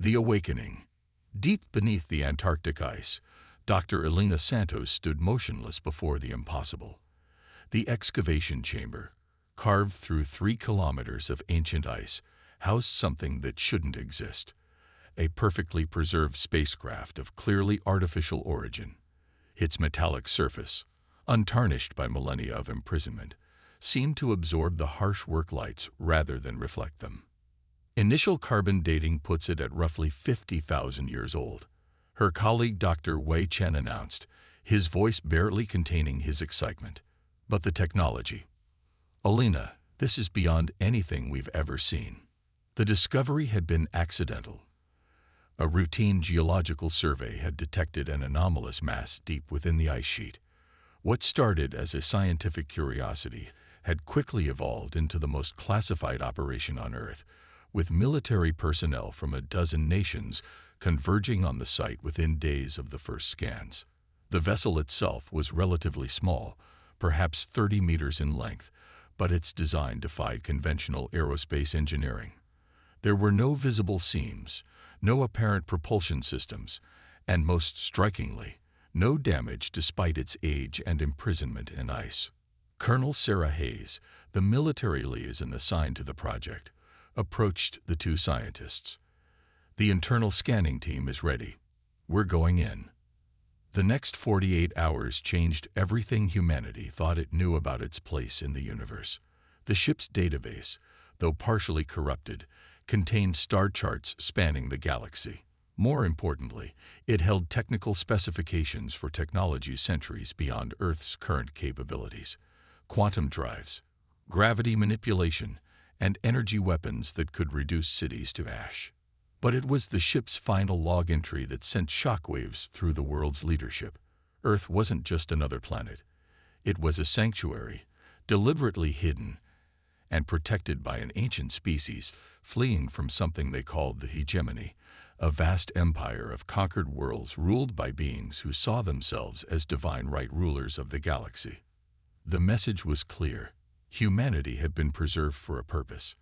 The Awakening. Deep beneath the Antarctic ice, Dr. Elena Santos stood motionless before the impossible. The excavation chamber, carved through 3 kilometers of ancient ice, housed something that shouldn't exist. A perfectly preserved spacecraft of clearly artificial origin. Its metallic surface, untarnished by millennia of imprisonment, seemed to absorb the harsh work lights rather than reflect them. Initial carbon dating puts it at roughly 50,000 years old. Her colleague Dr. Wei Chen announced, his voice barely containing his excitement. But the technology. Elena, this is beyond anything we've ever seen. The discovery had been accidental. A routine geological survey had detected an anomalous mass deep within the ice sheet. What started as a scientific curiosity had quickly evolved into the most classified operation on Earth, with military personnel from a dozen nations converging on the site within days of the first scans. The vessel itself was relatively small, perhaps 30 meters in length, but its design defied conventional aerospace engineering. There were no visible seams, no apparent propulsion systems, and most strikingly, no damage despite its age and imprisonment in ice. Colonel Sarah Hayes, the military liaison assigned to the project, approached the 2 scientists. The internal scanning team is ready. We're going in. The next 48 hours changed everything humanity thought it knew about its place in the universe. The ship's database, though partially corrupted, contained star charts spanning the galaxy. More importantly, it held technical specifications for technology centuries beyond Earth's current capabilities. Quantum drives, gravity manipulation, and energy weapons that could reduce cities to ash. But it was the ship's final log entry that sent shockwaves through the world's leadership. Earth wasn't just another planet. It was a sanctuary, deliberately hidden and protected by an ancient species fleeing from something they called the hegemony, a vast empire of conquered worlds ruled by beings who saw themselves as divine right rulers of the galaxy. The message was clear. Humanity had been preserved for a purpose.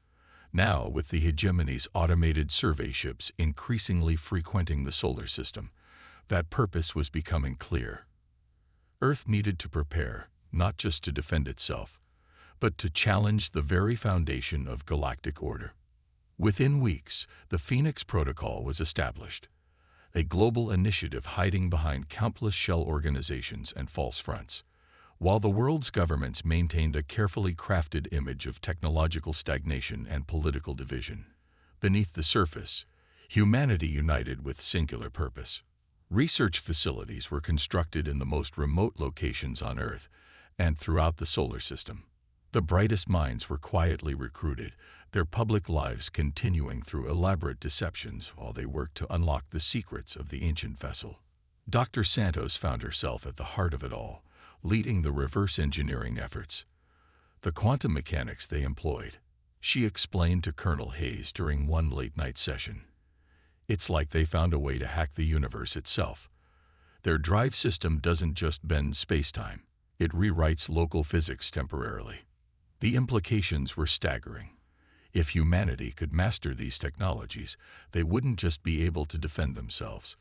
Now, with the hegemony's automated survey ships increasingly frequenting the solar system, that purpose was becoming clear. Earth needed to prepare, not just to defend itself, but to challenge the very foundation of galactic order. Within weeks, the Phoenix Protocol was established, a global initiative hiding behind countless shell organizations and false fronts. While the world's governments maintained a carefully crafted image of technological stagnation and political division, beneath the surface, humanity united with singular purpose. Research facilities were constructed in the most remote locations on Earth and throughout the solar system. The brightest minds were quietly recruited, their public lives continuing through elaborate deceptions while they worked to unlock the secrets of the ancient vessel. Dr. Santos found herself at the heart of it all, leading the reverse engineering efforts. The quantum mechanics they employed, she explained to Colonel Hayes during one late-night session. It's like they found a way to hack the universe itself. Their drive system doesn't just bend space-time, it rewrites local physics temporarily. The implications were staggering. If humanity could master these technologies, they wouldn't just be able to defend themselves.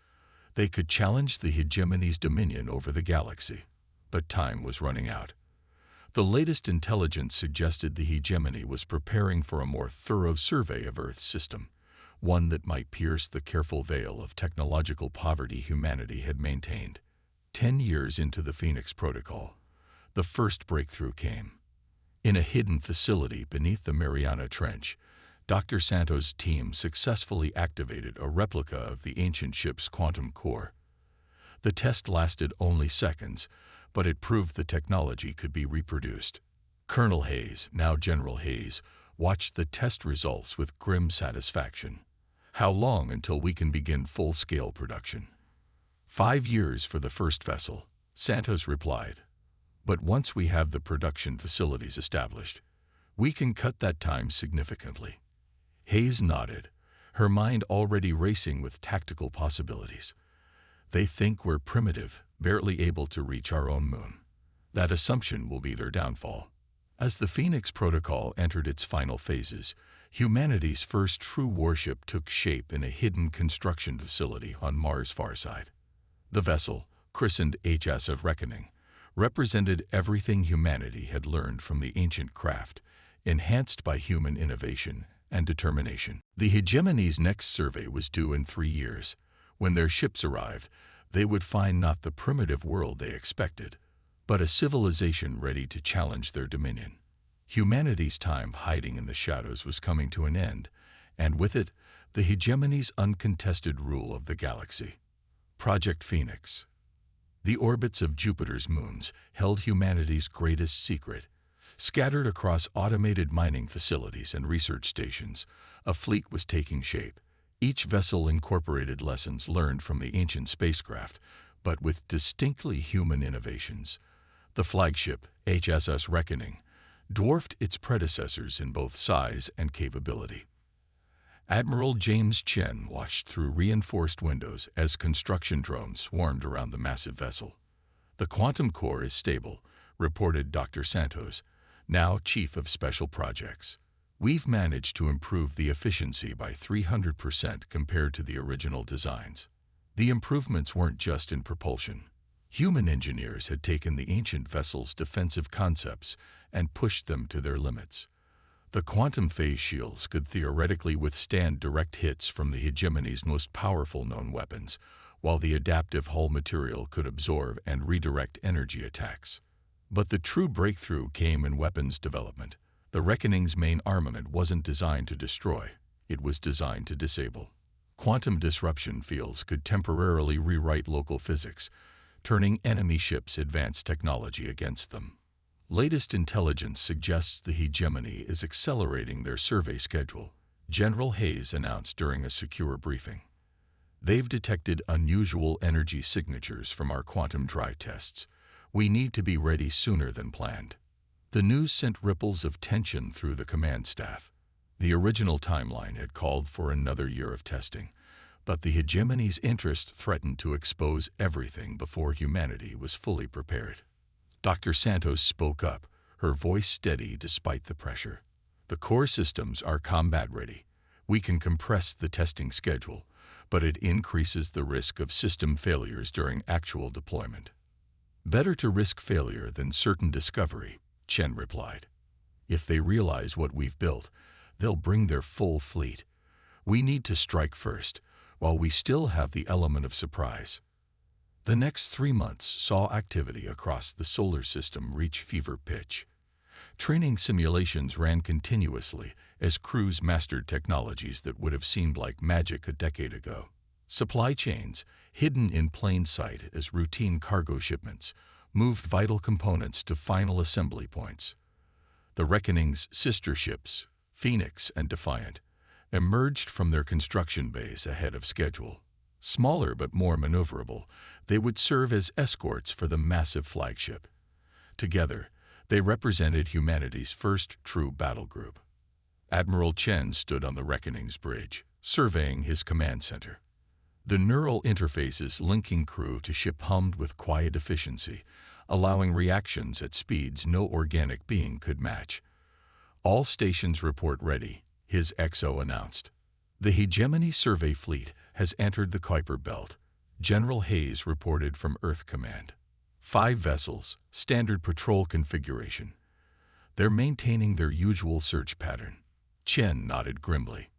They could challenge the hegemony's dominion over the galaxy. But time was running out. The latest intelligence suggested the hegemony was preparing for a more thorough survey of Earth's system, one that might pierce the careful veil of technological poverty humanity had maintained. 10 years into the Phoenix Protocol, the first breakthrough came. In a hidden facility beneath the Mariana Trench, Dr. Santos' team successfully activated a replica of the ancient ship's quantum core. The test lasted only seconds, but it proved the technology could be reproduced. Colonel Hayes, now General Hayes, watched the test results with grim satisfaction. How long until we can begin full-scale production? 5 years for the first vessel, Santos replied. But once we have the production facilities established, we can cut that time significantly. Hayes nodded, her mind already racing with tactical possibilities. They think we're primitive, barely able to reach our own moon. That assumption will be their downfall. As the Phoenix Protocol entered its final phases, Humanity's first true warship took shape in a hidden construction facility on Mars' far side. The vessel, christened HFY Reckoning, represented everything humanity had learned from the ancient craft, enhanced by human innovation and determination. The hegemony's next survey was due in 3 years. When their ships arrived, they would find not the primitive world they expected, but a civilization ready to challenge their dominion. Humanity's time hiding in the shadows was coming to an end, and with it, the hegemony's uncontested rule of the galaxy. Project Phoenix. The orbits of Jupiter's moons held humanity's greatest secret. Scattered across automated mining facilities and research stations, a fleet was taking shape. Each vessel incorporated lessons learned from the ancient spacecraft, but with distinctly human innovations. The flagship, HFY Reckoning, dwarfed its predecessors in both size and capability. Admiral James Chen watched through reinforced windows as construction drones swarmed around the massive vessel. "The quantum core is stable," reported Dr. Santos, now Chief of Special Projects. "We've managed to improve the efficiency by 300% compared to the original designs." The improvements weren't just in propulsion. Human engineers had taken the ancient vessel's defensive concepts and pushed them to their limits. The quantum phase shields could theoretically withstand direct hits from the hegemony's most powerful known weapons, while the adaptive hull material could absorb and redirect energy attacks. But the true breakthrough came in weapons development. The Reckoning's main armament wasn't designed to destroy, it was designed to disable. Quantum disruption fields could temporarily rewrite local physics, turning enemy ships' advanced technology against them. Latest intelligence suggests the hegemony is accelerating their survey schedule, General Hayes announced during a secure briefing. "They've detected unusual energy signatures from our quantum drive tests. We need to be ready sooner than planned." The news sent ripples of tension through the command staff. The original timeline had called for another year of testing, but the hegemony's interest threatened to expose everything before humanity was fully prepared. Dr. Santos spoke up, her voice steady despite the pressure. "The core systems are combat-ready. We can compress the testing schedule, but it increases the risk of system failures during actual deployment." "Better to risk failure than certain discovery," Chen replied. "If they realize what we've built, they'll bring their full fleet. We need to strike first, while we still have the element of surprise." The next 3 months saw activity across the solar system reach fever pitch. Training simulations ran continuously as crews mastered technologies that would have seemed like magic a decade ago. Supply chains, hidden in plain sight as routine cargo shipments, moved vital components to final assembly points. The Reckoning's sister ships, Phoenix and Defiant, emerged from their construction bays ahead of schedule. Smaller but more maneuverable, they would serve as escorts for the massive flagship. Together, they represented humanity's first true battle group. Admiral Chen stood on the Reckoning's bridge, surveying his command center. The neural interfaces linking crew to ship hummed with quiet efficiency, allowing reactions at speeds no organic being could match. "All stations report ready," his XO announced. "The hegemony survey fleet has entered the Kuiper Belt," General Hayes reported from Earth Command. 5 vessels, standard patrol configuration. "They're maintaining their usual search pattern." Chen nodded grimly.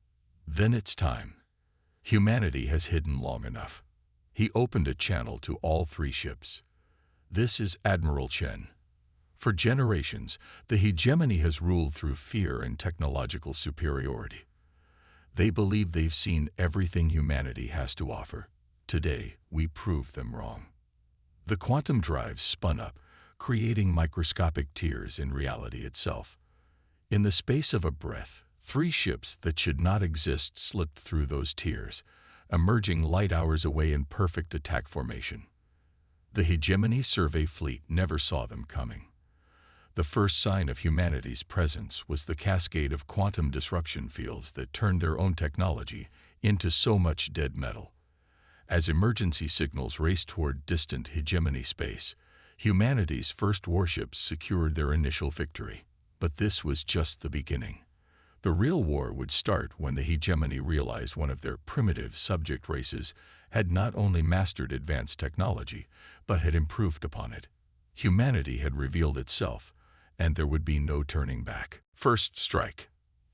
"Then it's time. Humanity has hidden long enough." He opened a channel to all 3 ships. "This is Admiral Chen. For generations, the hegemony has ruled through fear and technological superiority. They believe they've seen everything humanity has to offer. Today, we prove them wrong." The quantum drives spun up, creating microscopic tears in reality itself. In the space of a breath, 3 ships that should not exist slipped through those tears, emerging light hours away in perfect attack formation. The hegemony survey fleet never saw them coming. The first sign of humanity's presence was the cascade of quantum disruption fields that turned their own technology into so much dead metal. As emergency signals raced toward distant hegemony space, humanity's first warships secured their initial victory. But this was just the beginning. The real war would start when the hegemony realized one of their primitive subject races had not only mastered advanced technology, but had improved upon it. Humanity had revealed itself, and there would be no turning back. First strike.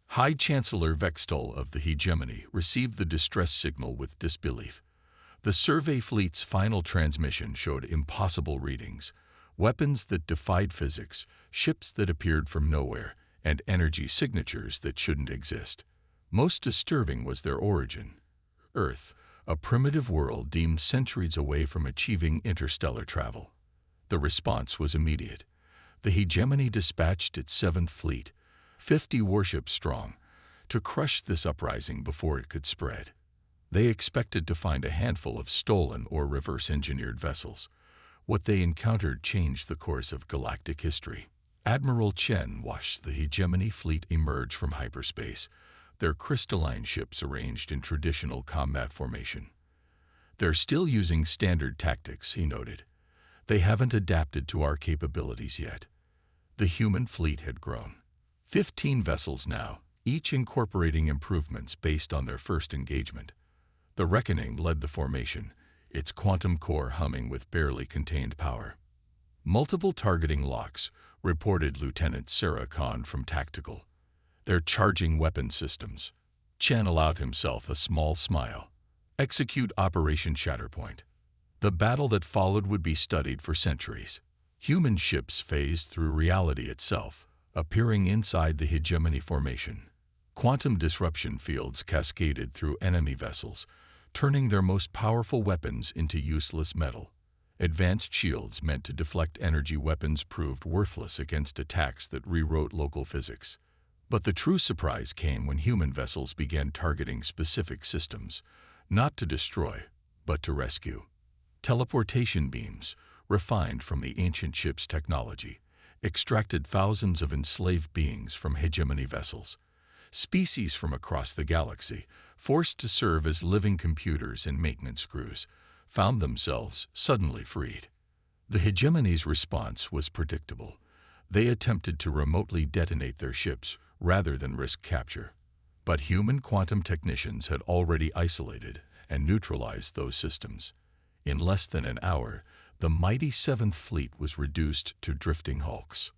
High Chancellor Vextol of the hegemony received the distress signal with disbelief. The survey fleet's final transmission showed impossible readings, weapons that defied physics, ships that appeared from nowhere, and energy signatures that shouldn't exist. Most disturbing was their origin. Earth, a primitive world deemed centuries away from achieving interstellar travel. The response was immediate. The hegemony dispatched its 7th Fleet, 50 warships strong, to crush this uprising before it could spread. They expected to find a handful of stolen or reverse-engineered vessels. What they encountered changed the course of galactic history. Admiral Chen watched the hegemony fleet emerge from hyperspace, their crystalline ships arranged in traditional combat formation. "They're still using standard tactics," he noted. "They haven't adapted to our capabilities yet." The human fleet had grown. 15 vessels now, each incorporating improvements based on their first engagement. The Reckoning led the formation, its quantum core humming with barely contained power. "Multiple targeting locks," reported Lieutenant Sarah Khan from Tactical. "They're charging weapon systems." Chen allowed himself a small smile. Execute Operation Shatterpoint. The battle that followed would be studied for centuries. Human ships phased through reality itself, appearing inside the hegemony formation. Quantum disruption fields cascaded through enemy vessels, turning their most powerful weapons into useless metal. Advanced shields meant to deflect energy weapons proved worthless against attacks that rewrote local physics. But the true surprise came when human vessels began targeting specific systems, not to destroy, but to rescue. Teleportation beams, refined from the ancient ship's technology, extracted thousands of enslaved beings from hegemony vessels. Species from across the galaxy, forced to serve as living computers and maintenance crews, found themselves suddenly freed. The hegemony's response was predictable. They attempted to remotely detonate their ships rather than risk capture. But human quantum technicians had already isolated and neutralized those systems. In less than an hour, the mighty 7th Fleet was reduced to drifting hulks.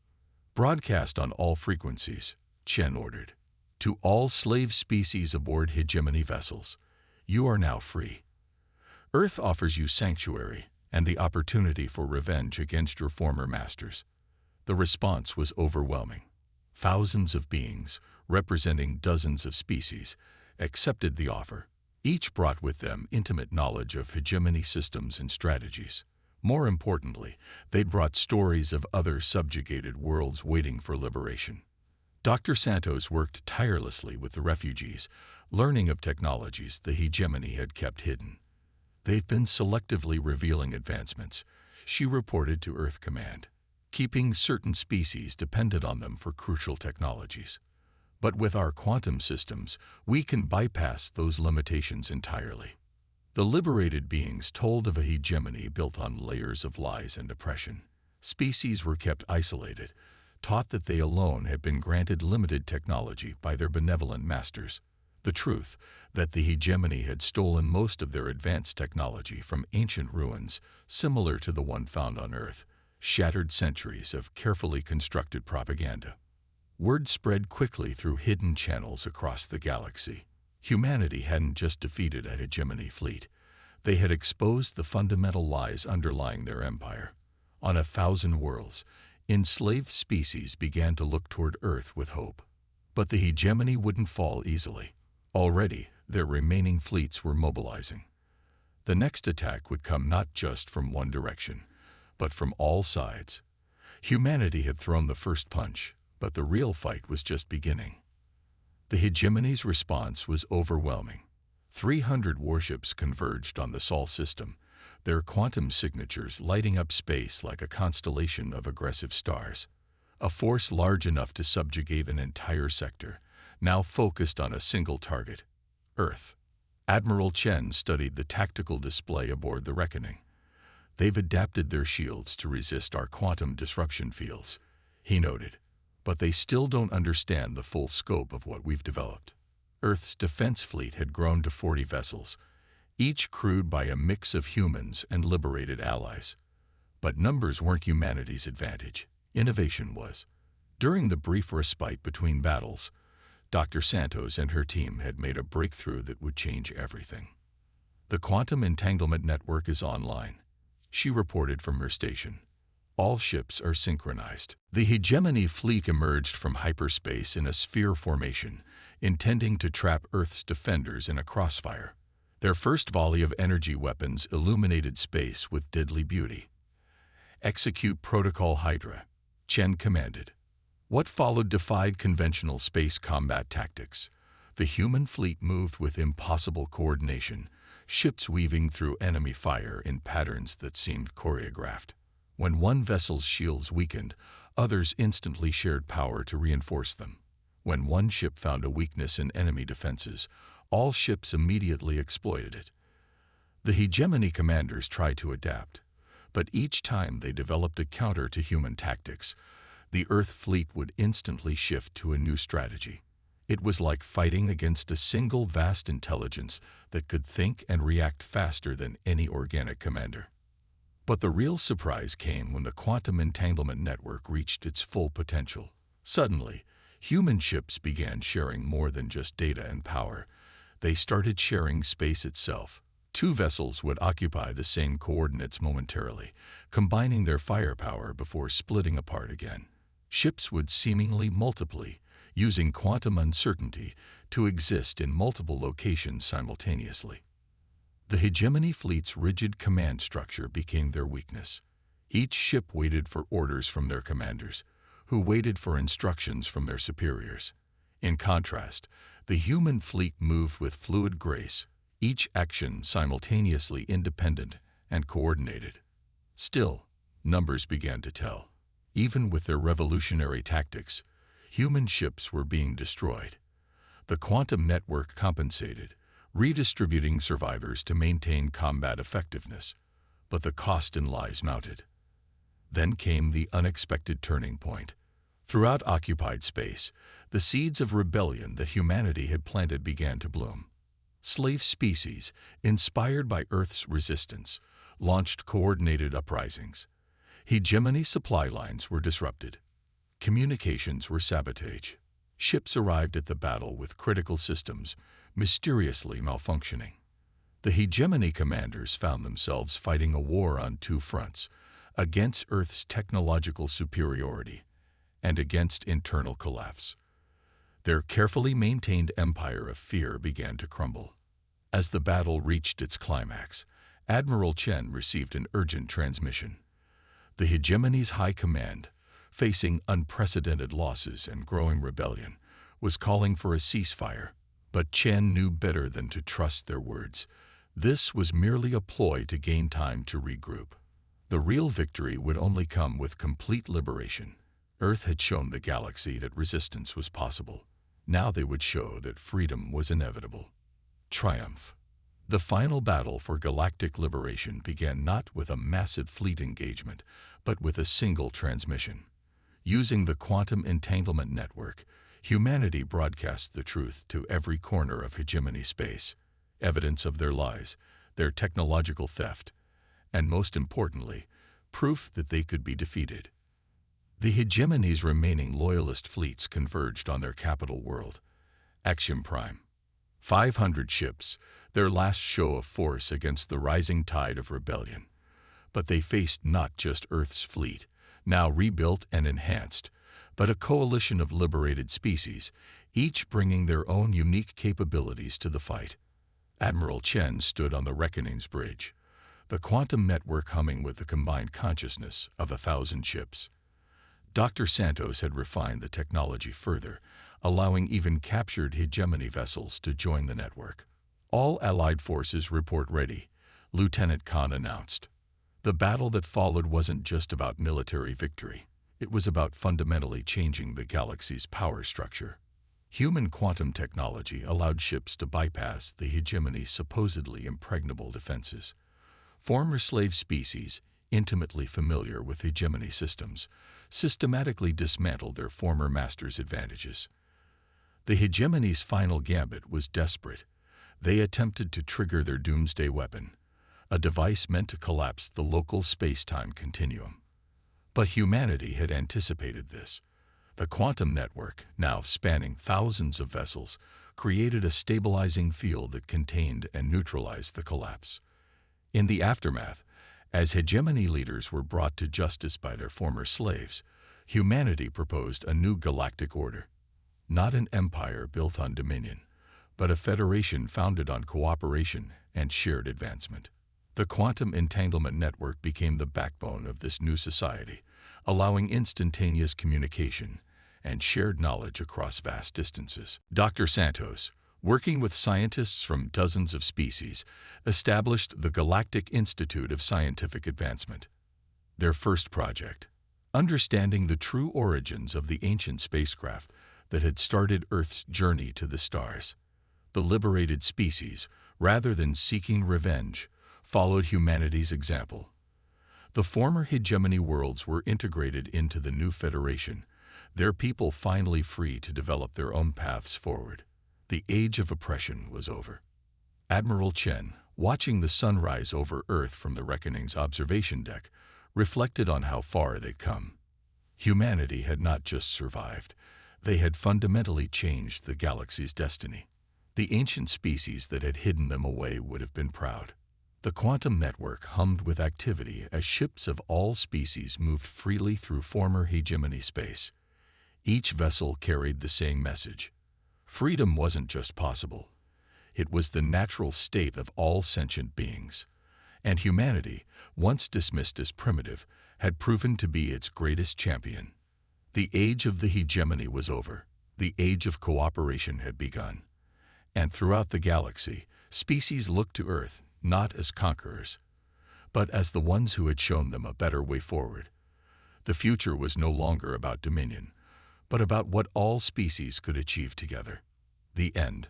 "Broadcast on all frequencies," Chen ordered. "To all slave species aboard hegemony vessels, you are now free. Earth offers you sanctuary and the opportunity for revenge against your former masters." The response was overwhelming. Thousands of beings, representing dozens of species, accepted the offer. Each brought with them intimate knowledge of hegemony systems and strategies. More importantly, they brought stories of other subjugated worlds waiting for liberation. Dr. Santos worked tirelessly with the refugees, learning of technologies the hegemony had kept hidden. "They've been selectively revealing advancements," she reported to Earth Command, "keeping certain species dependent on them for crucial technologies. But with our quantum systems, we can bypass those limitations entirely." The liberated beings told of a hegemony built on layers of lies and oppression. Species were kept isolated, taught that they alone had been granted limited technology by their benevolent masters. The truth, that the hegemony had stolen most of their advanced technology from ancient ruins, similar to the one found on Earth, shattered centuries of carefully constructed propaganda. Word spread quickly through hidden channels across the galaxy. Humanity hadn't just defeated a hegemony fleet. They had exposed the fundamental lies underlying their empire. On 1,000 worlds, enslaved species began to look toward Earth with hope. But the hegemony wouldn't fall easily. Already, their remaining fleets were mobilizing. The next attack would come not just from one direction, but from all sides. Humanity had thrown the first punch, but the real fight was just beginning. The hegemony's response was overwhelming. 300 warships converged on the Sol system, their quantum signatures lighting up space like a constellation of aggressive stars. A force large enough to subjugate an entire sector, now focused on a single target, Earth. Admiral Chen studied the tactical display aboard the Reckoning. "They've adapted their shields to resist our quantum disruption fields," he noted. but they still don't understand the full scope of what we've developed. Earth's defense fleet had grown to 40 vessels, each crewed by a mix of humans and liberated allies. But numbers weren't humanity's advantage. Innovation was. During the brief respite between battles, Dr. Santos and her team had made a breakthrough that would change everything. The quantum entanglement network is online, she reported from her station. All ships are synchronized. The hegemony fleet emerged from hyperspace in a sphere formation, intending to trap Earth's defenders in a crossfire. Their first volley of energy weapons illuminated space with deadly beauty. "Execute Protocol Hydra," Chen commanded. What followed defied conventional space combat tactics. The human fleet moved with impossible coordination, ships weaving through enemy fire in patterns that seemed choreographed. When one vessel's shields weakened, others instantly shared power to reinforce them. When one ship found a weakness in enemy defenses, all ships immediately exploited it. The hegemony commanders tried to adapt, but each time they developed a counter to human tactics, the Earth fleet would instantly shift to a new strategy. It was like fighting against a single vast intelligence that could think and react faster than any organic commander. But the real surprise came when the quantum entanglement network reached its full potential. Suddenly, human ships began sharing more than just data and power. They started sharing space itself. Two vessels would occupy the same coordinates momentarily, combining their firepower before splitting apart again. Ships would seemingly multiply, using quantum uncertainty to exist in multiple locations simultaneously. The hegemony fleet's rigid command structure became their weakness. Each ship waited for orders from their commanders, who waited for instructions from their superiors. In contrast, the human fleet moved with fluid grace, each action simultaneously independent and coordinated. Still, numbers began to tell. Even with their revolutionary tactics, human ships were being destroyed. The quantum network compensated, redistributing survivors to maintain combat effectiveness, but the cost in lives mounted. Then came the unexpected turning point. Throughout occupied space, the seeds of rebellion that humanity had planted began to bloom. Slave species, inspired by Earth's resistance, launched coordinated uprisings. Hegemony supply lines were disrupted. Communications were sabotaged. Ships arrived at the battle with critical systems mysteriously malfunctioning. The hegemony commanders found themselves fighting a war on two fronts, against Earth's technological superiority and against internal collapse. Their carefully maintained empire of fear began to crumble. As the battle reached its climax, Admiral Chen received an urgent transmission. The hegemony's high command, facing unprecedented losses and growing rebellion, was calling for a ceasefire. But Chen knew better than to trust their words. This was merely a ploy to gain time to regroup. The real victory would only come with complete liberation. Earth had shown the galaxy that resistance was possible. Now they would show that freedom was inevitable. Triumph. The final battle for galactic liberation began not with a massive fleet engagement, but with a single transmission. Using the quantum entanglement network, humanity broadcast the truth to every corner of hegemony space, evidence of their lies, their technological theft, and most importantly, proof that they could be defeated. The hegemony's remaining loyalist fleets converged on their capital world, Axiom Prime. 500 ships, their last show of force against the rising tide of rebellion. But they faced not just Earth's fleet, now rebuilt and enhanced, but a coalition of liberated species, each bringing their own unique capabilities to the fight. Admiral Chen stood on the Reckoning's bridge, the quantum network humming with the combined consciousness of 1,000 ships. Dr. Santos had refined the technology further, allowing even captured hegemony vessels to join the network. All Allied forces report ready, Lieutenant Khan announced. The battle that followed wasn't just about military victory. It was about fundamentally changing the galaxy's power structure. Human quantum technology allowed ships to bypass the hegemony's supposedly impregnable defenses. Former slave species, intimately familiar with hegemony systems, systematically dismantled their former masters' advantages. The hegemony's final gambit was desperate. They attempted to trigger their doomsday weapon, a device meant to collapse the local space-time continuum. But humanity had anticipated this. The quantum network, now spanning thousands of vessels, created a stabilizing field that contained and neutralized the collapse. In the aftermath, as hegemony leaders were brought to justice by their former slaves, humanity proposed a new galactic order. Not an empire built on dominion, but a federation founded on cooperation and shared advancement. The quantum entanglement network became the backbone of this new society, allowing instantaneous communication and shared knowledge across vast distances. Dr. Santos, working with scientists from dozens of species, established the Galactic Institute of Scientific Advancement. Their first project, understanding the true origins of the ancient spacecraft that had started Earth's journey to the stars. The liberated species, rather than seeking revenge, followed humanity's example. The former hegemony worlds were integrated into the new federation, their people finally free to develop their own paths forward. The age of oppression was over. Admiral Chen, watching the sunrise over Earth from the Reckoning's observation deck, reflected on how far they'd come. Humanity had not just survived, they had fundamentally changed the galaxy's destiny. The ancient species that had hidden them away would have been proud. The quantum network hummed with activity as ships of all species moved freely through former hegemony space. Each vessel carried the same message. Freedom wasn't just possible. It was the natural state of all sentient beings. And humanity, once dismissed as primitive, had proven to be its greatest champion. The age of the hegemony was over. The age of cooperation had begun. And throughout the galaxy, species looked to Earth not as conquerors, but as the ones who had shown them a better way forward. The future was no longer about dominion, but about what all species could achieve together. The end.